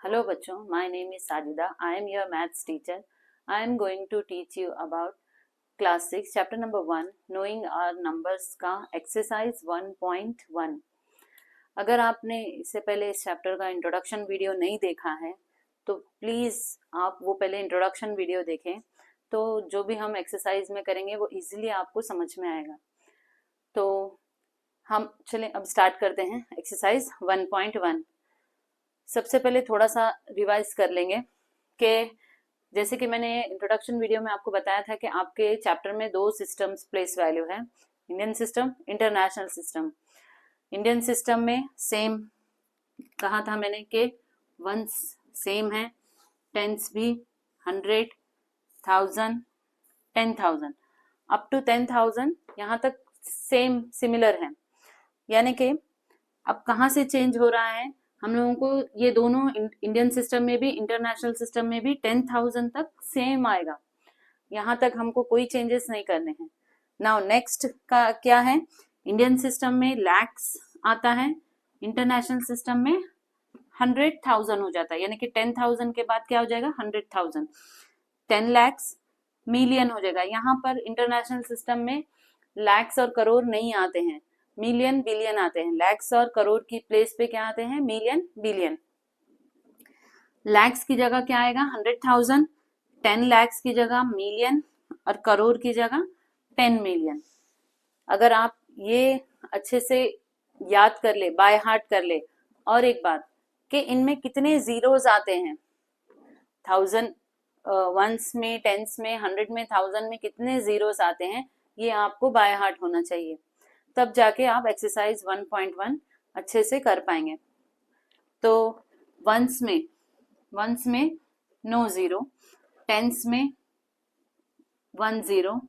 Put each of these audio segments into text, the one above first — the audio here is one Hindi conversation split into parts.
Hello बच्चों, my name is Sajida. I am your maths teacher. I am going to teach you about class 6 chapter number 1 knowing our numbers का exercise 1.1. अगर आपने इससे पहले इस चैप्टर का इंट्रोडक्शन वीडियो नहीं देखा है तो प्लीज़ आप वो पहले इंट्रोडक्शन वीडियो देखें, तो जो भी हम एक्सरसाइज में करेंगे वो इजीली आपको समझ में आएगा। तो हम चलें अब स्टार्ट करते हैं एक्सरसाइज 1.1। सबसे पहले थोड़ा सा रिवाइज कर लेंगे कि जैसे कि मैंने इंट्रोडक्शन वीडियो में आपको बताया था कि आपके चैप्टर में दो सिस्टम्स प्लेस वैल्यू है, Indian system, international system. Indian system में सेम कहा था मैंने कि वंस सेम है, टेंस भी 100, 1000, 10,000 अप टू 10,000 यहाँ तक सेम सिमिलर है। यानी कि अब कहाँ से चेंज हो रहा है, हम लोगों को ये दोनों इंडियन सिस्टम में भी इंटरनेशनल सिस्टम में भी 10,000 तक सेम आएगा। यहाँ तक हमको कोई चेंजेस नहीं करने हैं। नाउ नेक्स्ट का क्या है, इंडियन सिस्टम में लैक्स आता है, इंटरनेशनल सिस्टम में 100,000 हो जाता है। यानी कि 10,000 के बाद क्या हो जाएगा, 100,000, 10 लैक्स मिलियन हो जाएगा। यहाँ पर इंटरनेशनल सिस्टम में लैक्स और करोड़ नहीं आते हैं, मिलियन बिलियन आते हैं। लैक्स और करोड़ की प्लेस पे क्या आते हैं, मिलियन बिलियन। लैक्स की जगह क्या आएगा, 100,000, 10 लैक्स की जगह मिलियन और करोड़ की जगह 10 मिलियन। अगर आप ये अच्छे से याद कर ले, बाय हार्ट कर ले। और एक बात कि इनमें कितने जीरोस आते हैं, 1000 वंस में, टेंस में, 100 में, 1000 में कितने जीरोस आते हैं, ये आपको बाय हार्ट होना चाहिए, तब जाके आप एक्सरसाइज 1.1 अच्छे से कर पाएंगे। तो वंस में नो जीरो, टेंस में 1 0,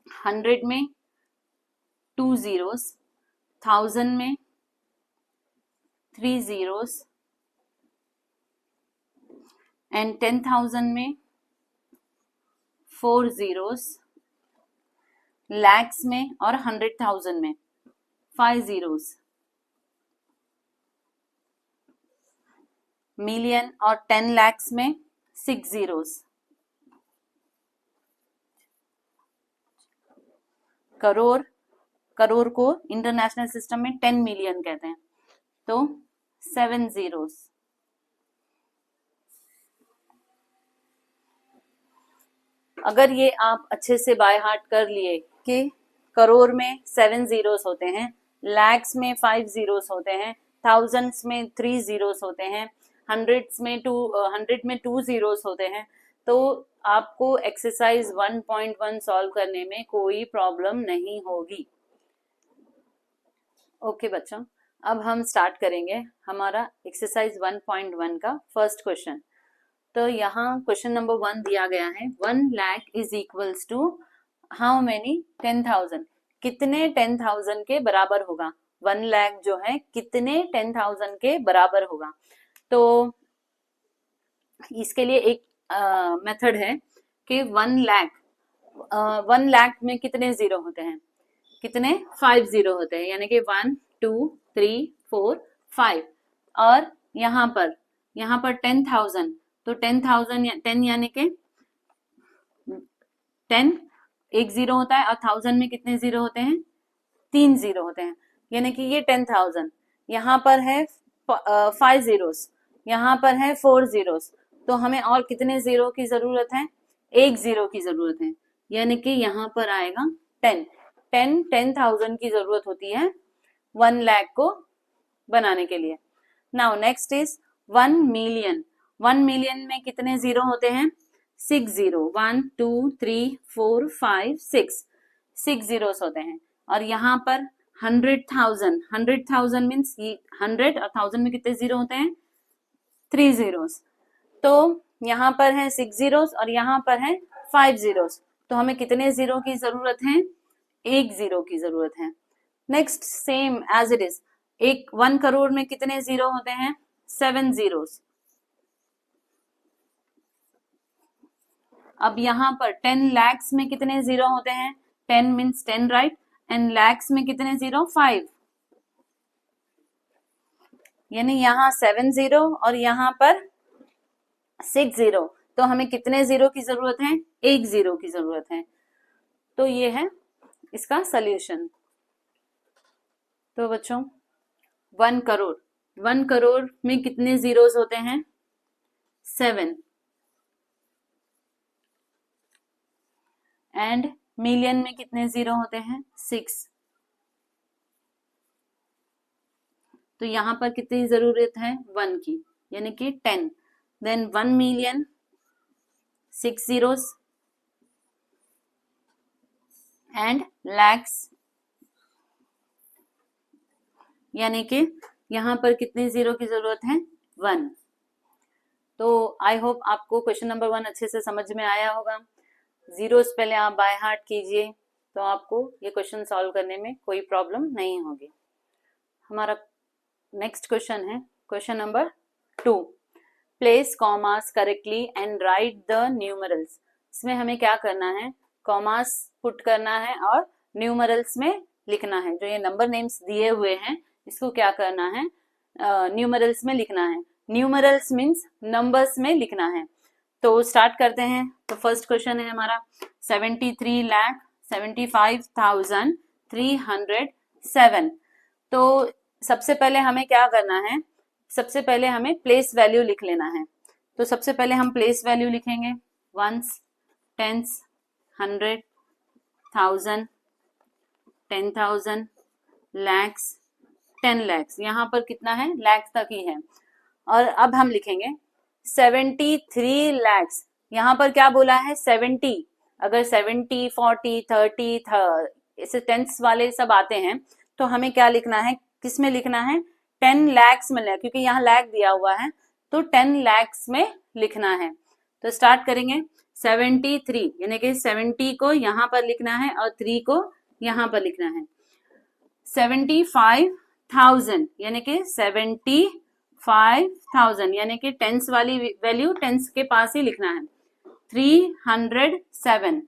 100 में 2 zeros, 1000 में 3 zeros एंड 10,000 में 4 zeros, लैक्स में और 100,000 में 5 zeros, मिलियन और 10 लैक्स में 6 zeros, करोड़ को इंटरनेशनल सिस्टम में 10 मिलियन कहते हैं, तो 7 zeros। अगर ये आप अच्छे से बाय हार्ट कर लिए कि करोड़ में 7 zeros होते हैं, लैक्स में 5 zeros होते हैं, थाउजेंड्स में 3 zeros होते हैं, 100 में 2 zeros होते हैं, तो आपको एक्सरसाइज 1.1 सॉल्व करने में कोई प्रॉब्लम नहीं होगी। ओके बच्चों, अब हम स्टार्ट करेंगे हमारा एक्सरसाइज 1.1 का फर्स्ट क्वेश्चन। तो यहाँ क्वेश्चन नंबर 1 दिया गया है, 1 lakh is equals to how many, 10,000। कितने 10,000 के बराबर होगा, 1 लाख जो है कितने 10,000 के बराबर होगा। तो इसके लिए एक मेथड है कि 1 लाख में कितने जीरो होते हैं, कितने 5 जीरो होते हैं। यानी कि 1 2 3 4 5। और यहाँ पर 10,000, तो 10,000 10 यानी कि 10 एक जीरो होता है, और 1000 में कितने जीरो होते हैं, 3 जीरो होते हैं। यानी कि ये 10,000, यहाँ पर है 5 zeros, यहाँ पर है 4 zeros, तो हमें और कितने जीरो की जरूरत है, 1 जीरो की जरूरत है। यानी कि यहाँ पर आएगा 10,000 की जरूरत होती है 1 लाख को बनाने के लिए। Now next is 1 million. 1 million में कितने जीरो होते हैं, 6 जीरो, 1 2 3 4 5 6 जीरोस होते हैं। और यहाँ पर 100,000 मीन्स 100 और 1000 में कितने जीरो होते हैं, 3 जीरोस। तो यहाँ पर है 6 जीरोस और यहाँ पर है 5 जीरोस, तो हमें कितने जीरो की जरूरत है, 1 जीरो की जरूरत है। Next same as it is, 1 crore में कितने जीरो होते हैं, 7 जीरोस। अब यहाँ पर 10 लैक्स में कितने जीरो होते हैं, 10 मीन्स 10 राइट, एंड लैक्स में कितने जीरो, 5। यानी यहाँ 7 0 और यहाँ पर 6 0, तो हमें कितने जीरो की जरूरत है? एक जीरो की जरूरत है। तो ये है इसका सॉल्यूशन। तो बच्चों 1 करोड़, 1 करोड़ में कितने जीरोस होते हैं? 7। एंड मिलियन में कितने जीरो होते हैं? 6। तो यहां पर कितनी जरूरत है? 1 की, यानी कि 10। Then 1 million 6 zeros and lakhs, यानी कि यहां पर कितने जीरो की जरूरत है? 1। तो आई होप आपको क्वेश्चन नंबर 1 अच्छे से समझ में आया होगा। जीरोस पहले आप बाय हार्ट कीजिए, तो आपको ये क्वेश्चन सॉल्व करने में कोई प्रॉब्लम नहीं होगी। हमारा नेक्स्ट क्वेश्चन है question number 2। Place commas correctly and write the numerals. इसमें हमें क्या करना है? कॉमास पुट करना है और न्यूमरल्स में लिखना है। जो ये नंबर नेम्स दिए हुए हैं इसको क्या करना है? न्यूमरल्स में लिखना है। न्यूमरल्स मीन्स नंबर्स में लिखना है। तो स्टार्ट करते हैं। तो फर्स्ट क्वेश्चन है हमारा 73,75,307। तो सबसे पहले हमें क्या करना है? सबसे पहले हमें प्लेस वैल्यू लिख लेना है। तो सबसे पहले हम प्लेस वैल्यू लिखेंगे। Ones, tens, 100, 1000, 10,000, lakhs, 10 lakhs. यहाँ पर कितना है? लैक्स तक ही है। और अब हम लिखेंगे 73 लैक्स। यहाँ पर क्या बोला है? 70। अगर 70, 40, 30 ऐसे टेंस वाले सब आते हैं तो हमें क्या लिखना है? किस में लिखना है? 10 लैक्स में, क्योंकि यहाँ लैक दिया हुआ है तो 10 लैक्स में लिखना है। तो स्टार्ट करेंगे 73, यानी कि 70 को यहाँ पर लिखना है और 3 को यहाँ पर लिखना है। 75,000, यानी कि 75,000, यानी कि टेंस वाली वैल्यू टेंस के पास ही लिखना है। 307,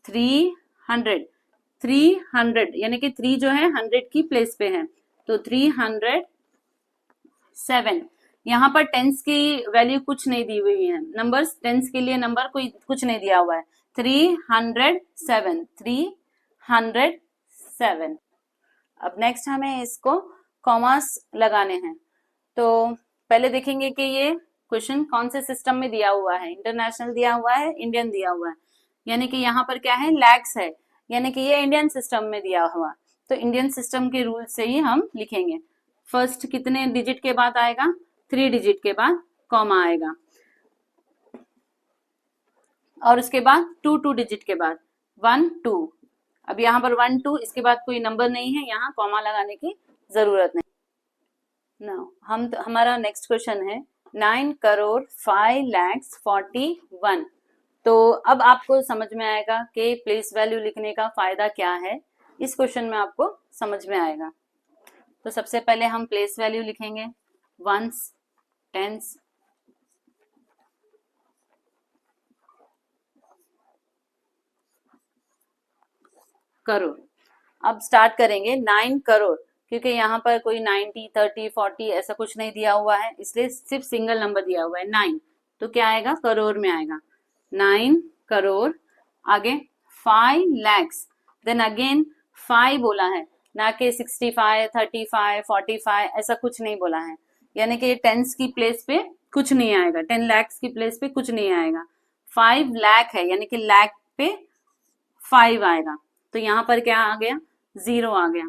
300, यानी कि 3 जो है 100 की प्लेस पे है, तो 307। यहाँ पर टेंस की वैल्यू कुछ नहीं दी हुई है। नंबर्स टेंस के लिए नंबर कोई कुछ नहीं दिया हुआ है। 307, 307। अब नेक्स्ट हमें इसको कॉमास लगाने हैं। तो पहले देखेंगे कि ये क्वेश्चन कौन से सिस्टम में दिया हुआ है। इंटरनेशनल दिया हुआ है, इंडियन दिया हुआ है। यानी कि यहाँ पर क्या है? लैक्स है, यानी कि ये इंडियन सिस्टम में दिया हुआ। तो इंडियन सिस्टम के रूल से ही हम लिखेंगे। फर्स्ट कितने डिजिट के बाद आएगा? 3 डिजिट के बाद कॉमा आएगा, और उसके बाद 2 डिजिट के बाद 1 2। अब यहाँ पर 1 2, इसके बाद कोई नंबर नहीं है, यहाँ कॉमा लगाने की जरूरत नहीं। नाउ हमारा नेक्स्ट क्वेश्चन है 9,05,41,000। तो अब आपको समझ में आएगा कि प्लेस वैल्यू लिखने का फायदा क्या है। इस क्वेश्चन में आपको समझ में आएगा। तो सबसे पहले हम प्लेस वैल्यू लिखेंगे। Ones, tens, crore. अब स्टार्ट करेंगे 9 करोड़, क्योंकि यहाँ पर कोई 90, 30, 40 ऐसा कुछ नहीं दिया हुआ है, इसलिए सिर्फ सिंगल नंबर दिया हुआ है 9। तो क्या आएगा? करोड़ में आएगा। 9 करोड़। आगे 5 लैक्स, देन अगेन 5 बोला है, ना कि 65, 35, 45 ऐसा कुछ नहीं बोला है। यानी कि टेंस की प्लेस पे कुछ नहीं आएगा, 10 लैक्स की प्लेस पे कुछ नहीं आएगा। 5 लाख है, यानी कि लैक पे 5 आएगा, तो यहाँ पर क्या आ गया? 0 आ गया।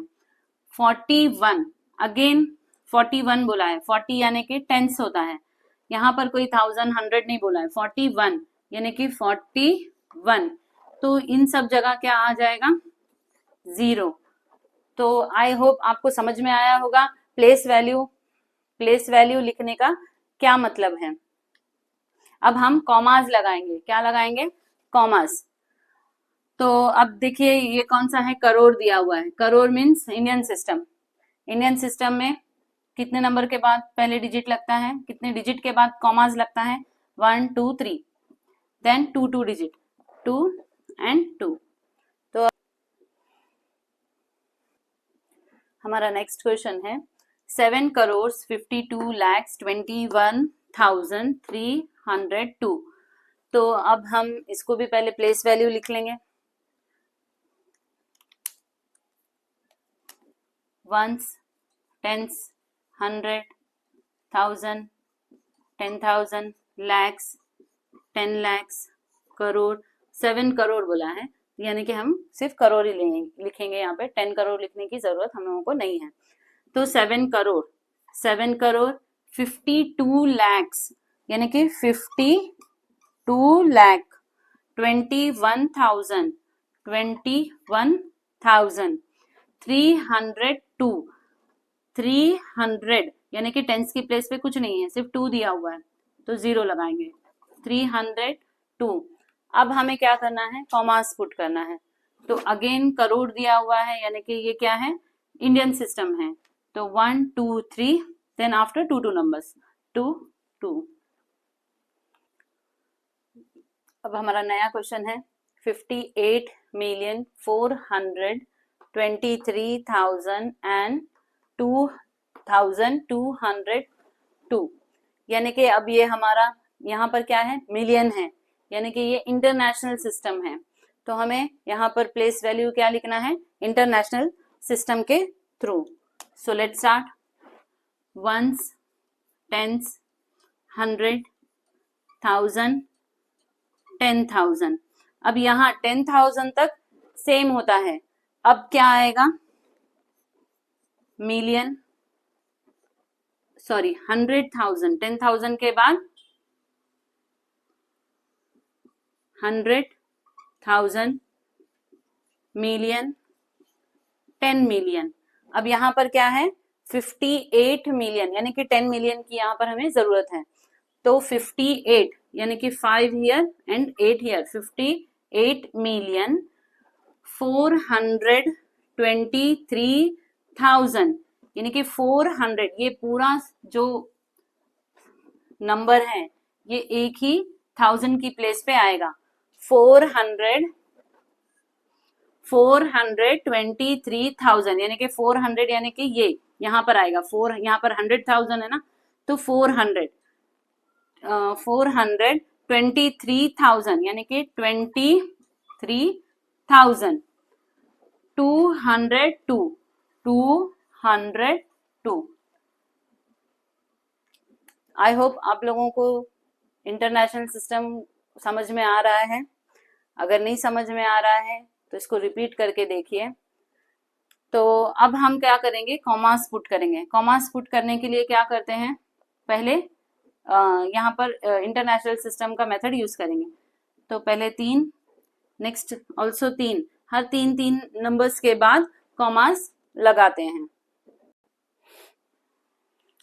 41, अगेन 41 बोला है। 40 यानी कि टेंस होता है, यहाँ पर कोई 1000, 100 नहीं बोला है। 41 यानी कि 41, तो इन सब जगह क्या आ जाएगा? 0। तो आई होप आपको समझ में आया होगा प्लेस वैल्यू लिखने का क्या मतलब है। अब हम कॉमास लगाएंगे। क्या लगाएंगे? कॉमास। तो अब देखिए ये कौन सा है? करोड़ दिया हुआ है। Crore means Indian system. Indian system में कितने नंबर के बाद पहले डिजिट लगता है? कितने डिजिट के बाद कॉमास लगता है? 1 2 3, देन 2 डिजिट, 2 एंड 2। तो हमारा नेक्स्ट क्वेश्चन है 7,52,21,302। तो अब हम इसको भी पहले प्लेस वैल्यू लिख लेंगे। Ones, tens, 100, 1000, 10,000, lakhs, 10 lakhs, crore, 7 crore बोला है, यानी कि हम सिर्फ करोड़ ही लिखेंगे यहाँ पे, 10 करोड़ लिखने की जरूरत हम लोगों को नहीं है। तो 7 करोड़, 7 करोड़ 52 lakhs, यानी कि 52 लाख, 21,000, 21,000, 302, 300, यानी कि टेंस की प्लेस पे कुछ नहीं है, सिर्फ 2 दिया हुआ है तो 0 लगाएंगे, 302। अब हमें क्या करना है, कॉमास पुट करना है। तो अगेन करोड़ दिया हुआ है, यानी कि ये क्या है, इंडियन सिस्टम है। तो 1 2 3, देन आफ्टर 2 नंबर्स 2 2। अब हमारा नया क्वेश्चन है 58,423,202, यानी कि अब ये हमारा यहाँ पर क्या है, मिलियन है, यानी कि ये इंटरनेशनल सिस्टम है। तो हमें यहाँ पर प्लेस वैल्यू क्या लिखना है, इंटरनेशनल सिस्टम के थ्रू। So let's start. Ones, tens, 100, 1000, 10,000। अब यहाँ 10,000 तक सेम होता है। अब क्या आएगा, मिलियन, सॉरी 100,000, 10,000 के बाद 100,000, मिलियन, 10 मिलियन। अब यहाँ पर क्या है, 58 मिलियन, यानी कि 10 मिलियन की यहाँ पर हमें जरूरत है। तो 58, यानी कि 5 हियर एंड 8 हियर, 58 मिलियन 423,000, यानी कि 400, ये पूरा जो नंबर है ये एक ही 1000 की प्लेस पे आएगा। 423,000, यानी कि 400, यानी कि ये यहाँ पर आएगा 4, यहाँ पर 100,000 है ना, तो 423,000, यानी कि 23,000, 202। आई होप आप लोगों को इंटरनेशनल सिस्टम समझ में आ रहा है। अगर नहीं समझ में आ रहा है तो इसको रिपीट करके देखिए। तो अब हम क्या करेंगे, कॉमास पुट करेंगे। कॉमास पुट करने के लिए क्या करते हैं, पहले यहाँ पर इंटरनेशनल सिस्टम का मेथड यूज करेंगे। तो पहले 3, नेक्स्ट ऑल्सो 3, हर 3 नंबर्स के बाद कॉमास लगाते हैं।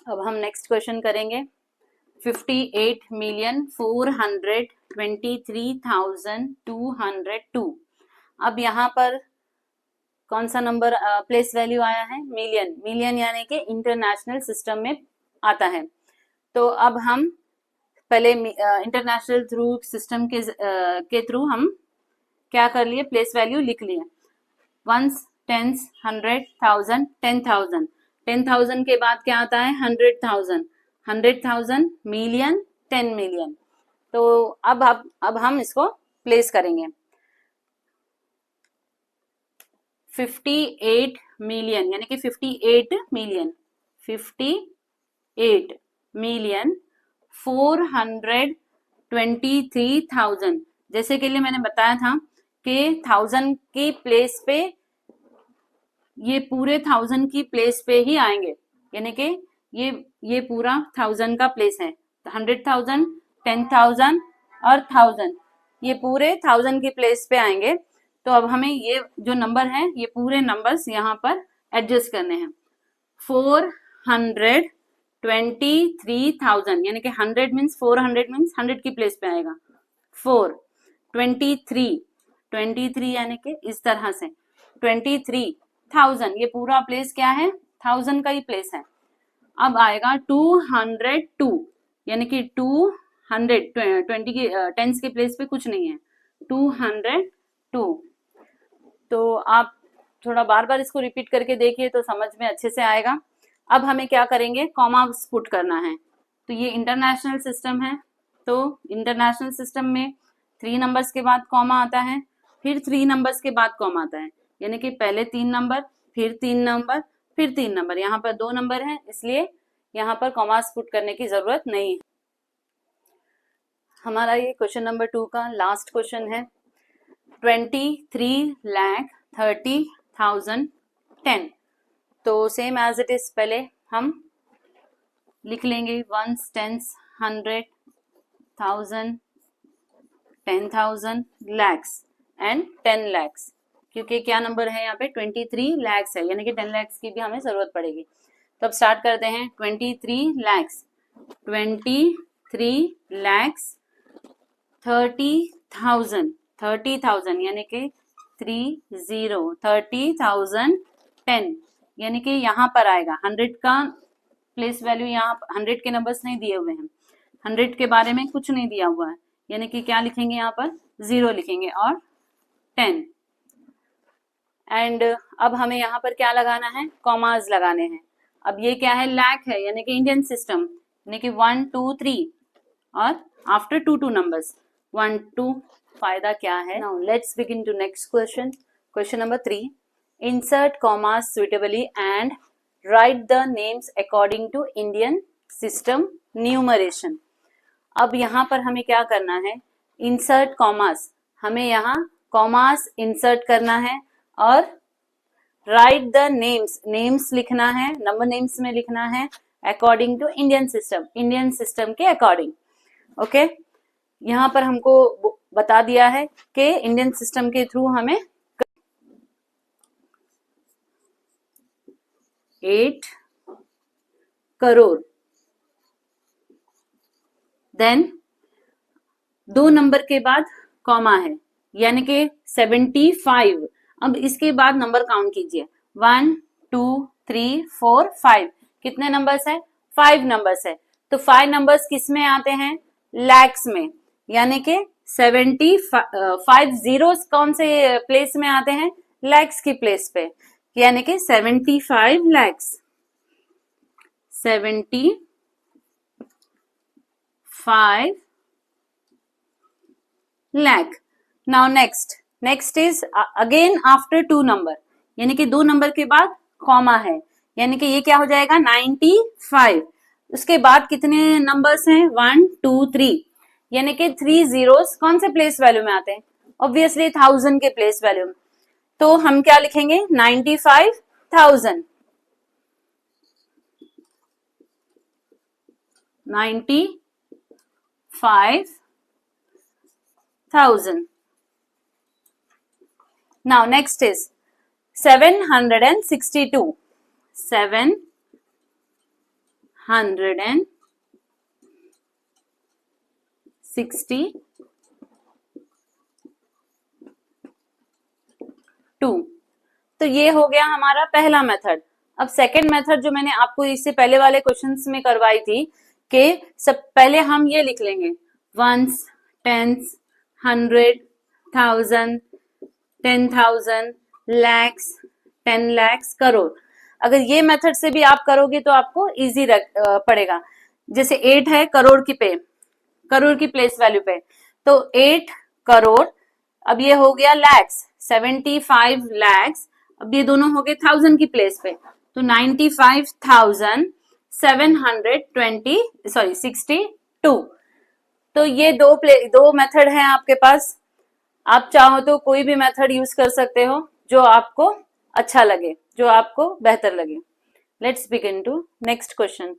अब हम नेक्स्ट क्वेश्चन करेंगे 58,423,202। अब यहाँ पर कौन सा नंबर प्लेस वैल्यू आया है, मिलियन, मिलियन यानी कि इंटरनेशनल सिस्टम में आता है। तो अब हम पहले इंटरनेशनल थ्रू सिस्टम के थ्रू हम क्या कर लिए, प्लेस वैल्यू लिख लिए। वंस, टेंस, 100, 1000, 10,000, 10,000 के बाद क्या आता है, 100,000, 100,000, मिलियन, 10 मिलियन। तो अब हम इसको प्लेस करेंगे। 58 मिलियन, यानी कि 58 मिलियन, 58 मिलियन 423,000। जैसे के लिए मैंने बताया था कि 1000 की प्लेस पे ये पूरे 1000 की प्लेस पे ही आएंगे, यानी कि ये पूरा 1000 का प्लेस है। 100,000, 10,000 और 1000, ये पूरे 1000 की प्लेस पे आएंगे। तो अब हमें ये जो नंबर है ये पूरे नंबर्स यहाँ पर एडजस्ट करने हैं। 423,000, यानी कि 100 मीन्स 400 मीन्स 100 की प्लेस पे आएगा। 423 यानी कि इस तरह से 23,000, ये पूरा प्लेस क्या है, 1000 का ही प्लेस है। अब आएगा 202, यानी कि 200, 20 की टेंस की प्लेस पे कुछ नहीं है, 202। तो आप थोड़ा बार बार इसको रिपीट करके देखिए तो समझ में अच्छे से आएगा। अब हमें क्या करेंगे, कॉमा पुट करना है। तो ये इंटरनेशनल सिस्टम है, तो इंटरनेशनल सिस्टम में 3 नंबर्स के बाद कॉमा आता है, फिर 3 नंबर्स के बाद कॉमा आता है, यानी कि पहले 3 नंबर, फिर 3 नंबर, फिर 3 नंबर। यहाँ पर 2 नंबर है, इसलिए यहाँ पर कॉमास पुट करने की जरूरत नहीं है। हमारा ये क्वेश्चन नंबर 2 का लास्ट क्वेश्चन है। 23,30,10। तो सेम एज इट इज पहले हम लिख लेंगे 1s, 10s, 100, 1000, 10,000, lakhs and 10 lakhs, क्योंकि क्या नंबर है यहाँ पे 23 lakhs है, यानी कि 10 lakhs की भी हमें जरूरत पड़ेगी। तो अब स्टार्ट करते हैं। 23 lakhs, 23 lakhs, 30,000, 30,000 यानी कि 30, 30,000, 10 यानी कि यहाँ पर आएगा 100 का प्लेस वैल्यू, यहाँ 100 के नंबर्स नहीं दिए हुए हैं, 100 के बारे में कुछ नहीं दिया हुआ है, यानी कि क्या लिखेंगे यहाँ पर 0 लिखेंगे और 10। एंड अब हमें यहाँ पर क्या लगाना है, कॉमास लगाने हैं। अब ये क्या है, लैक है, यानी कि इंडियन सिस्टम, यानी कि 1 2 3 और आफ्टर 2 नंबर्स 1 2। फायदा क्या है। Now let's begin to next question. Question number 3, insert commas suitably and write the names according to Indian system numeration. अब यहाँ पर हमें क्या करना है, इंसर्ट कॉमास, हमें यहाँ कॉमास इंसर्ट करना है और राइट द नेम्स, नेम्स लिखना है, नंबर नेम्स में लिखना है according to Indian system, Indian system के अकॉर्डिंग। ओके, यहाँ पर हमको बता दिया है कि इंडियन सिस्टम के थ्रू हमें 8 करोड़, देन 2 नंबर के बाद कॉमा है, यानी कि 75। अब इसके बाद नंबर काउंट कीजिए, 1 2 3 4 5, कितने नंबर्स है, 5 नंबर्स है। तो 5 नंबर्स किस में आते हैं, लैक्स में, यानी कि 75 जीरोस कौन से प्लेस में आते हैं, लैक्स की प्लेस पे, यानी कि 75 lakhs, 75 lakh. Now next is again after 2 number, यानी कि 2 नंबर के बाद कॉमा है, यानी कि ये क्या हो जाएगा 95। उसके बाद कितने नंबर्स हैं, 1 2 3, यानी कि 3 जीरोस कौन से प्लेस वैल्यू में आते हैं, ऑब्वियसली 1000 के प्लेस वैल्यू में। तो हम क्या लिखेंगे, 95,000, 95,000। Now next is 762, 762। तो ये हो गया हमारा पहला मेथड। अब सेकंड मेथड जो मैंने आपको इससे पहले वाले क्वेश्चंस में करवाई थी कि सब पहले हम ये लिख लेंगे 1s, 10s, 100, 1000, 10,000, lakhs, 10 lakhs, crore. अगर ये मेथड से भी आप करोगे तो आपको इजी पड़ेगा। जैसे 8 है करोड़ की पे, करोड़ की प्लेस वैल्यू पे, तो 8 करोड़, अब ये हो गया लैक्स, 75 लैक्स, अब ये दोनों हो गए 1000 की प्लेस पे, तो 95,762। तो ये दो मेथड है आपके पास। आप चाहो तो कोई भी मेथड यूज कर सकते हो जो आपको अच्छा लगे, जो आपको बेहतर लगे। Let's begin to next question,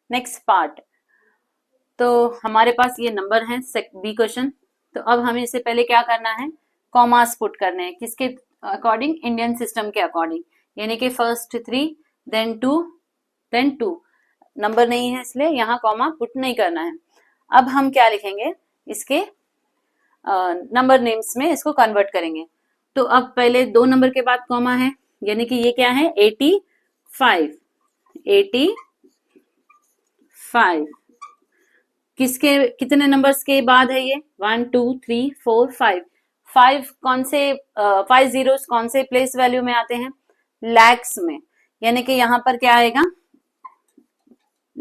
next part. तो हमारे पास ये नंबर है बी क्वेश्चन। तो अब हमें इससे पहले क्या करना है, कॉमास पुट करने हैं, किसके अकॉर्डिंग, इंडियन सिस्टम के अकॉर्डिंग, यानी कि फर्स्ट 3 देन 2 देन 2। नंबर नहीं है इसलिए यहाँ कॉमा पुट नहीं करना है। अब हम क्या लिखेंगे, इसके नंबर नेम्स में इसको कन्वर्ट करेंगे। तो अब पहले 2 नंबर के बाद कॉमा है, यानी कि ये क्या है 85, 85 किसके, कितने नंबर्स के बाद है ये, 1 2 3 4 5, 5 कौन से 5 जीरोस कौन से प्लेस वैल्यू में आते हैं, लैक्स में, यानी कि यहाँ पर क्या आएगा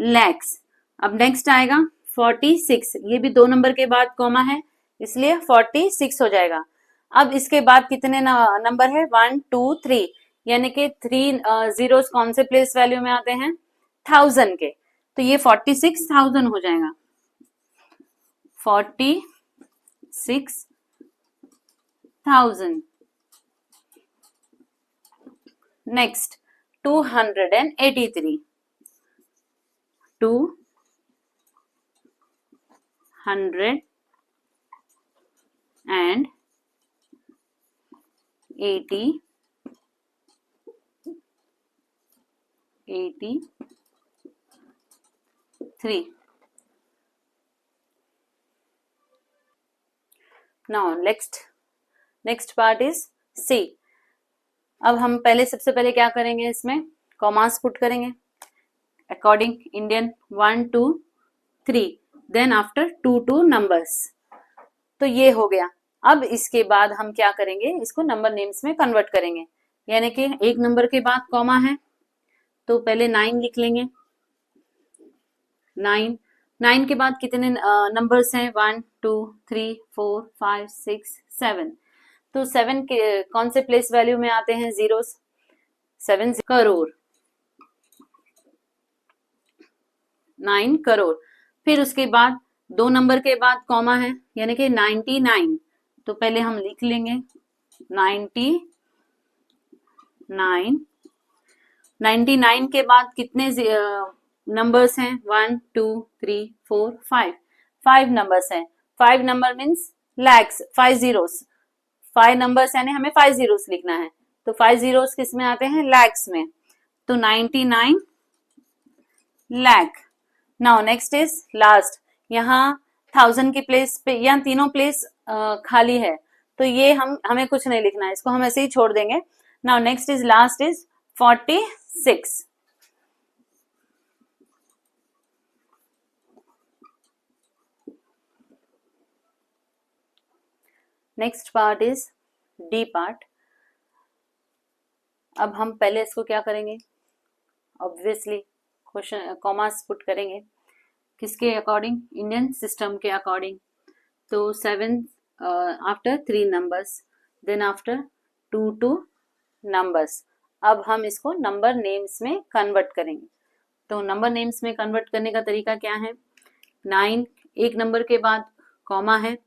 लैक्स। अब नेक्स्ट आएगा 46, ये भी 2 नंबर के बाद कॉमा है इसलिए 46 हो जाएगा। अब इसके बाद कितने नंबर है, 1 2 3, यानी कि 3 जीरोस कौन से प्लेस वैल्यू में आते हैं, 1000 के, तो ये 46,000 हो जाएगा, 46,000। Next 283, 283 Now next part is C। अब हम सबसे पहले क्या करेंगे, इसमें कॉमास पुट करेंगे according Indian 1 2 3, then after 2 numbers, तो ये हो गया। अब इसके बाद हम क्या करेंगे, इसको नंबर नेम्स में कन्वर्ट करेंगे, यानी कि 1 नंबर के बाद कॉमा है तो पहले 9 लिख लेंगे, 9 के बाद कितने नंबर्स हैं, 1 2 3 4 5 6 7, तो 7 के कौन से प्लेस वैल्यू में आते हैं, जीरोस, 7 करोड़, 9 करोड़। फिर उसके बाद 2 नंबर के बाद कॉमा है यानी कि 99, तो पहले हम लिख लेंगे 99 के बाद कितने नंबर्स हैं, 1 2 3 4 5 नंबर्स हैं, 5 number means lakhs, 5 zeros, 5 numbers यानी हमें 5 जीरोस लिखना है, तो 5 जीरोस किस में आते हैं, लैक्स में, तो 99 lakh. Now next is last, यहाँ 1000 की प्लेस पे यहाँ तीनों प्लेस खाली है, तो ये हमें कुछ नहीं लिखना है, इसको हम ऐसे ही छोड़ देंगे। Now next is last is 46। Next part is D part. अब हम पहले इसको क्या करेंगे, ऑब्वियसली क्वेश्चन कॉमास पुट करेंगे, किसके अकॉर्डिंग, इंडियन सिस्टम के अकॉर्डिंग, तो 7 after 3 numbers, then after 2 numbers. अब हम इसको नंबर नेम्स में कन्वर्ट करेंगे, तो नंबर नेम्स में कन्वर्ट करने का तरीका क्या है, 9 1 नंबर के बाद कॉमा है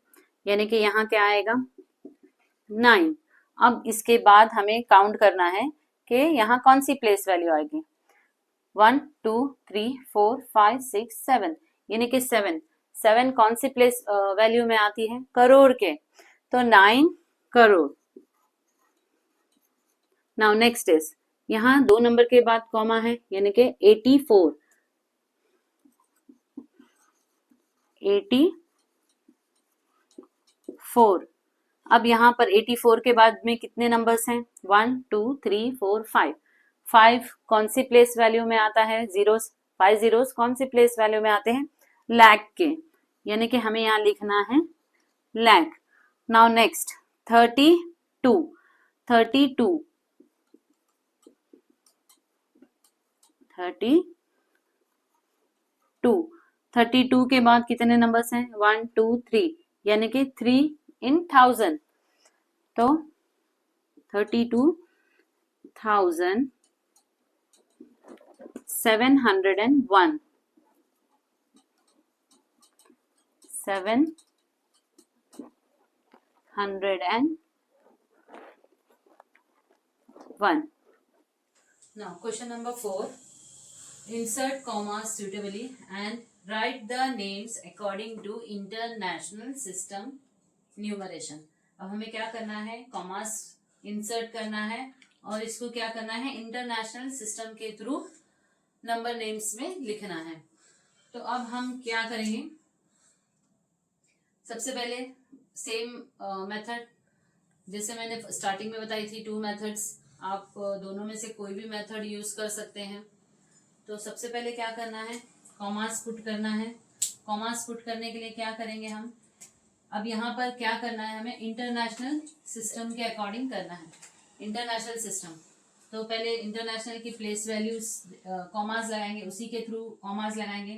यानी कि यहाँ क्या आएगा, 9। अब इसके बाद हमें काउंट करना है कि यहाँ कौन सी प्लेस वैल्यू आएगी, 1 2 3 4 5 6 7, यानी कि 7 कौन सी प्लेस वैल्यू में आती है, करोड़ के, तो 9 करोड़। नाउ नेक्स्ट इज, यहाँ 2 नंबर के बाद कॉमा है यानी कि 84 अब यहाँ पर 84 के बाद में कितने नंबर्स हैं, 1 2 3 4 5 कौन सी प्लेस वैल्यू में आता है, जीरोस, 5 जीरोस कौन सी प्लेस वैल्यू में आते हैं, लाख के, यानी कि हमें यहाँ लिखना है लाख। नाउ नेक्स्ट 32 के बाद कितने नंबर्स हैं, 1 2 3, यानी कि 3 in 1000, तो 32,701 701। Now question number 4, insert commas suitably and write the names according to international system numeration. अब हमें क्या करना है, कॉमास इंसर्ट करना है और इसको क्या करना है, इंटरनेशनल सिस्टम के थ्रू नंबर नेम्स में लिखना है। तो अब हम क्या करेंगे, सबसे पहले सेम मेथड जैसे मैंने स्टार्टिंग में बताई थी, 2 मेथड्स, आप दोनों में से कोई भी मेथड यूज कर सकते हैं। तो सबसे पहले क्या करना है, कॉमास पुट करना है। कॉमास पुट करने के लिए क्या करेंगे हम, अब यहाँ पर क्या करना है, हमें इंटरनेशनल सिस्टम के अकॉर्डिंग करना है, इंटरनेशनल सिस्टम। तो पहले इंटरनेशनल की प्लेस वैल्यूज कॉमास लगाएंगे, उसी के थ्रू कॉमास लगाएंगे।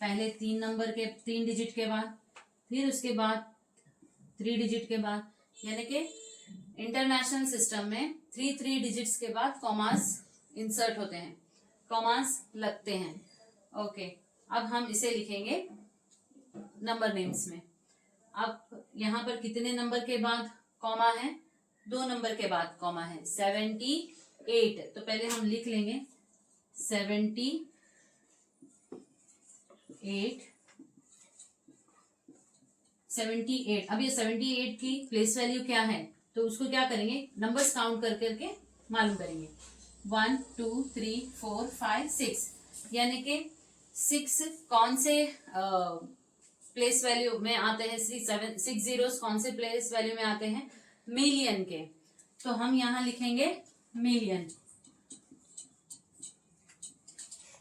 पहले 3 डिजिट के बाद, फिर उसके बाद 3 डिजिट के बाद, यानी कि इंटरनेशनल सिस्टम में 3 डिजिट्स के बाद कॉमास इंसर्ट होते हैं, कॉमास लगते हैं। ओके, अब हम इसे लिखेंगे नंबर नेम्स में। अब यहाँ पर कितने नंबर के बाद कॉमा है? 2 नंबर के बाद कॉमा है, 78। तो पहले हम लिख लेंगे 78। अब ये 78 की प्लेस वैल्यू क्या है, तो उसको क्या करेंगे, नंबर्स काउंट कर करके मालूम करेंगे। 1 2 3 4 5 6, यानी कि 6 कौन से प्लेस वैल्यू में आते हैं, 6 जीरोस कौन से प्लेस वैल्यू में आते हैं, मिलियन के। तो हम यहां लिखेंगे मिलियन।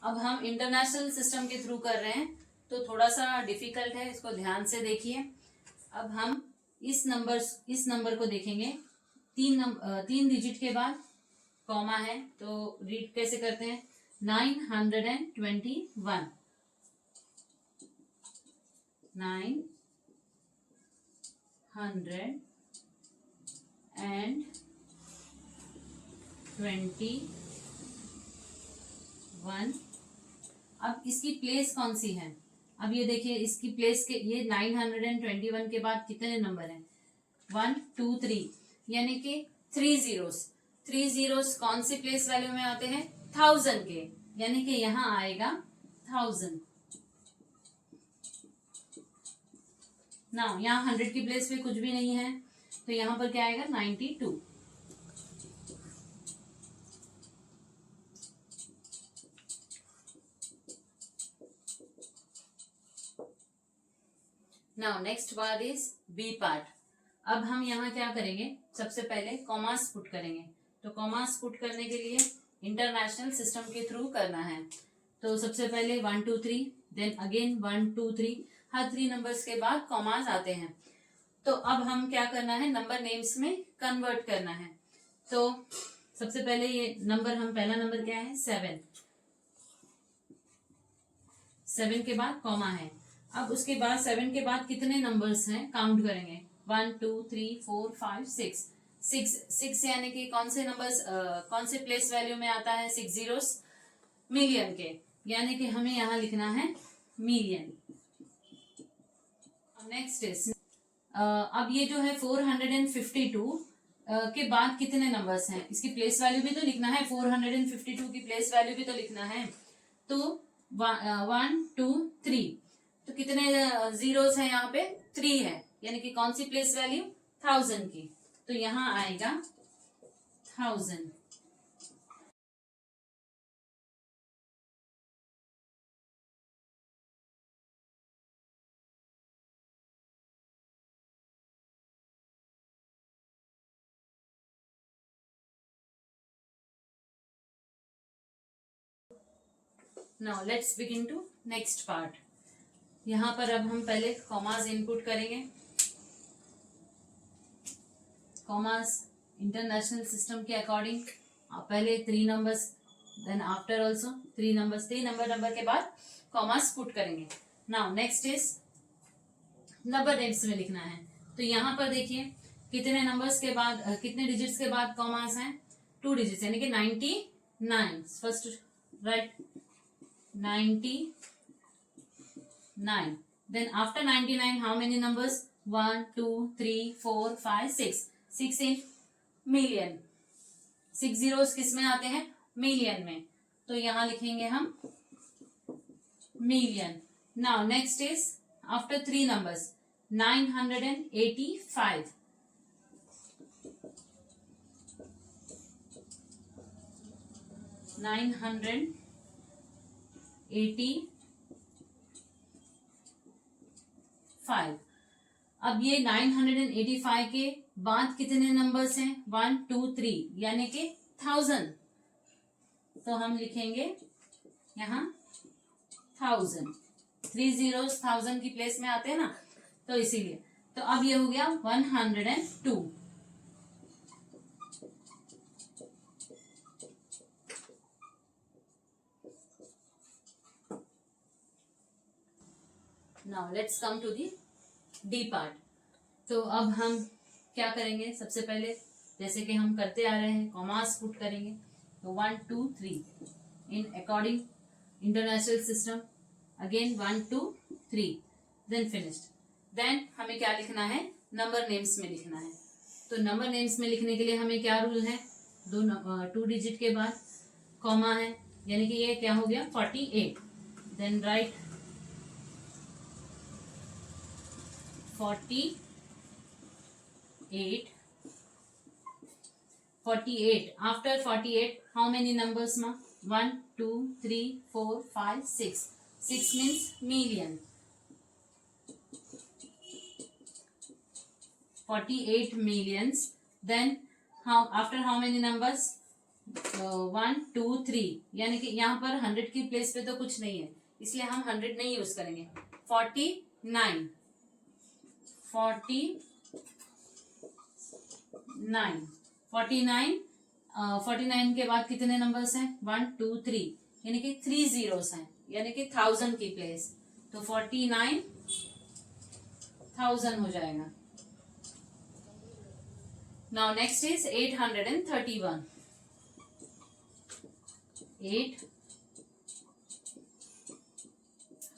अब हम इंटरनेशनल सिस्टम के थ्रू कर रहे हैं तो थोड़ा सा डिफिकल्ट है, इसको ध्यान से देखिए। अब हम इस नंबर को देखेंगे, 3 डिजिट के बाद कॉमा है, तो रीड कैसे करते हैं, 921, 921। अब इसकी प्लेस कौन सी है, अब ये देखिए इसकी प्लेस के, ये 921 के बाद कितने नंबर हैं, 1 2 3, यानी कि 3 जीरोस कौन सी प्लेस वैल्यू में आते हैं, 1000 के, यानी कि यहाँ आएगा 1000। ना यहाँ 100 की प्लेस पे कुछ भी नहीं है, तो यहाँ पर क्या आएगा, 92। Now next part is B part. अब हम यहाँ क्या करेंगे, सबसे पहले कॉमास पुट करेंगे। तो कॉमास पुट करने के लिए इंटरनेशनल सिस्टम के थ्रू करना है। तो सबसे पहले 1 2 3, देन अगेन 1 2 3, हर 3 नंबर्स के बाद कॉमास आते हैं। तो अब हम क्या करना है, नंबर नेम्स में कन्वर्ट करना है। तो सबसे पहले ये नंबर, हम पहला नंबर क्या है, 7 के बाद कॉमा है। अब उसके बाद 7 के बाद कितने नंबर्स हैं काउंट करेंगे, 1 2 3 4 5 6 यानी कि कौन से नंबर्स कौन से प्लेस वैल्यू में आता है, 6 जीरोस मिलियन के, यानी कि हमें यहाँ लिखना है मिलियन। नेक्स्ट इज अब ये जो है 452 के बाद कितने नंबर्स हैं, इसकी प्लेस वैल्यू भी तो लिखना है, 452 की प्लेस वैल्यू भी तो लिखना है। तो 1 2 3, तो कितने जीरोस हैं यहाँ पे, 3 है, यानी कि कौन सी प्लेस वैल्यू, 1000 की, तो यहाँ आएगा 1000। Now let's begin to next part. यहाँ पर अब हम पहले कॉमास इनपुट करेंगे। कॉमास इंटरनेशनल सिस्टम के अकॉर्डिंग पहले 3 numbers, then after also 3 numbers, 3 number के बाद कॉमास पुट करेंगे। Now next is number names में लिखना है। तो यहाँ पर देखिए कितने नंबर्स के बाद कितने डिजिट्स के बाद कॉमास हैं, 2 डिजिट्स, यानी कि 99। First right 99, then after 99 how many numbers, 1 2 3 4 5 6 in million, 6 zeros किस में आते हैं, मिलियन में, तो यहां लिखेंगे हम million. Now next is after 3 numbers 985, 985। अब ये 985 के बाद कितने नंबर्स हैं, 1 2 3, यानी कि 1000, तो हम लिखेंगे यहाँ 1000, 3 जीरोस 1000 की प्लेस में आते हैं ना, तो इसीलिए। तो अब ये हो गया 102। Now let's come to the D part. तो अब हम क्या करेंगे, सबसे पहले जैसे कि हम करते आ रहे हैं, कॉमास पुट करेंगे। तो 1 2 3 in according international system, again 1 2 3, then finished. देन हमें क्या लिखना है, नंबर नेम्स में लिखना है। तो नंबर नेम्स में लिखने के लिए हमें क्या रूल है, 2 डिजिट के बाद कॉमा है, यानी कि ये क्या हो गया 48। Then write 48 after 48 how many numbers ma, 1 2 3 4 5 6 means million, 48 millions. Then how after how many numbers, 1 2 3, यानी कि यहाँ पर 100 की प्लेस पे तो कुछ नहीं है, इसलिए हम 100 नहीं यूज करेंगे। 49 49 के बाद कितने नंबर्स हैं, 1 2 3, यानी कि 3 zeros हैं, यानी कि 1000 की प्लेस, तो 49,000 हो जाएगा। Now next is 831,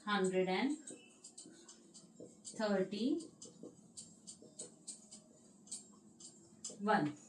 831।